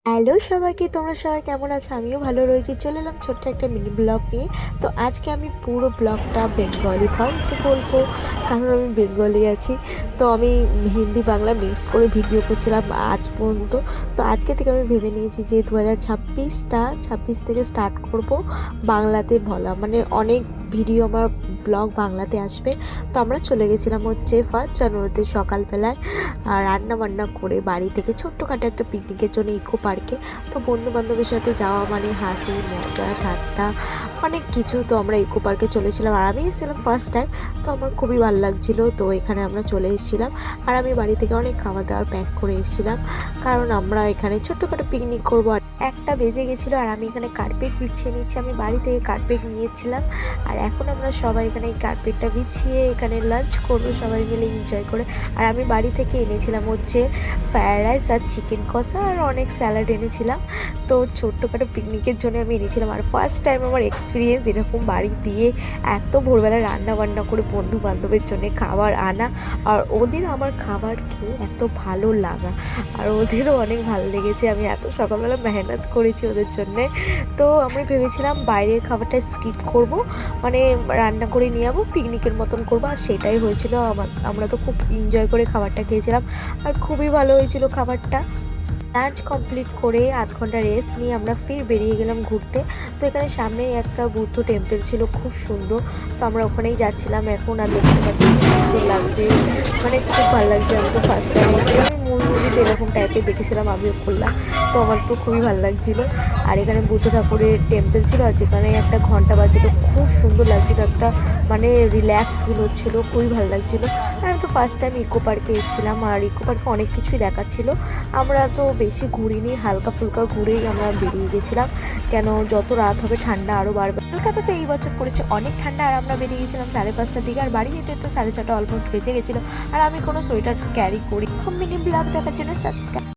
Hello সবাইকে, তোমরা সবাই কেমন আছো? আমিও ভালো রয়েছি। চলে এলাম ছোট্ট একটা মিনি ব্লগ নিয়ে। তো আজকে আমি পুরো ব্লগটা বেঙ্গলি ভয়েসে বলবো, কারণ আমি বেঙ্গলি আছি। তো আমি হিন্দি বাংলা মিক্স করে ভিডিও করছিলাম আজ পর্যন্ত। তো আজকে থেকে আমি ভেবে নিয়েছি যে 2026 থেকে স্টার্ট করব বাংলাতে বলা, মানে অনেক ভিডিও আমার ব্লগ বাংলাতে আসবে। তো আমরা চলে গেছিলাম হচ্ছে 1 জানুয়ারিতে সকালবেলায় রান্না বান্না করে বাড়ি থেকে ছোট্টখাটো একটা পিকনিকের জন্য ইকো পার্কে। তো বন্ধু বান্ধবের সাথে যাওয়া মানে হাসি মজা ঠাট্টা অনেক কিছু। তো আমরা ইকো পার্কে চলেছিলাম আর আমি এসেছিলাম ফার্স্ট টাইম। তো আমার খুবই ভালো লাগছিলো। তো এখানে আমরা চলে এসেছিলাম আর আমি বাড়ি থেকে অনেক খাবার দাবার প্যাক করে এসেছিলাম, কারণ আমরা এখানে ছোট্টখাটো পিকনিক করবো। আর 1টা বেজে গেছিলো আর আমি এখানে কার্পেট বিছিয়ে নিচ্ছি। আমি বাড়ি থেকে কার্পেট নিয়েছিলাম আর এখন আমরা সবাই এখানে এই কার্পেটটা বিছিয়ে এখানে লাঞ্চ করবো সবাই মিলে এনজয় করে। আর আমি বাড়ি থেকে এনেছিলাম হচ্ছে ফ্রায়েড রাইস আর চিকেন কষা আর অনেক স্যালাড এনেছিলাম। তো ছোট্টখাটো পিকনিকের জন্য আমি এনেছিলাম। আর ফার্স্ট টাইম আমার এক্সপিরিয়েন্স এরকম বাড়ি দিয়ে এত ভোরবেলা রান্না বান্না করে বন্ধু বান্ধবের জন্য খাবার আনা, আর ওদের আমার খাবার খেয়ে এত ভালো লাগা, আর ওদেরও অনেক ভালো লেগেছে। আমি এত সকালবেলা মেহনত করেছি ওদের জন্যে। তো আমি ভেবেছিলাম বাইরের খাবারটা স্কিপ করব, মানে রান্না করে নিয়ে যাবো, পিকনিকের মতন করবো। আর সেটাই হয়েছিল। আমরা তো খুব এনজয় করে খাবারটা খেয়েছিলাম আর খুবই ভালো হয়েছিল খাবারটা। লাঞ্চ কমপ্লিট করে আধ ঘন্টা রেস্ট নিয়ে আমরা ফির বেরিয়ে গেলাম ঘুরতে। তো এখানে সামনেই একটা বুদ্ধ টেম্পল ছিল, খুব সুন্দর। তো আমরা ওখানেই যাচ্ছিলাম এখন। আর দেখতে পাচ্ছি খুব সুন্দর লাগছে, মানে খুব ভালো লাগছে। আমি তো ফার্স্ট টাইম এসেছিলাম, আমি মুভিতে এরকম টাইপের দেখেছিলাম, আমিও করলাম। তো আমার তো খুবই ভালো লাগছিলো। আর এখানে বুদ্ধ ঠাকুরের টেম্পল ছিল আর যেখানে একটা ঘন্টা বাজছিল, খুব সুন্দর লাগছিল, একটা মানে রিল্যাক্স ফিল হচ্ছিলো, খুবই ভালো লাগছিলো। আর আমি তো ফার্স্ট টাইম ইকো পার্কে এসেছিলাম আর ইকো পার্কে অনেক কিছুই দেখাচ্ছিলো। আমরা তো বেশি ঘুরিনি, হালকা ফুলকা ঘুরেই আমরা বেরিয়ে গেছিলাম, কেন যত রাত হবে ঠান্ডা আরও বাড়বে। কলকাতাতে এই বছর পড়েছে অনেক ঠান্ডা। আর আমরা বেরিয়ে গেছিলাম 5:30টার দিকে আর বাড়ি যেতে তো 4:30 অলমোস্ট বেজে গেছিলো। আর আমি কোনো সোয়েটার ক্যারি করি। মিনি ব্লগ দেখার জন্য সাবস্ক্রাইব।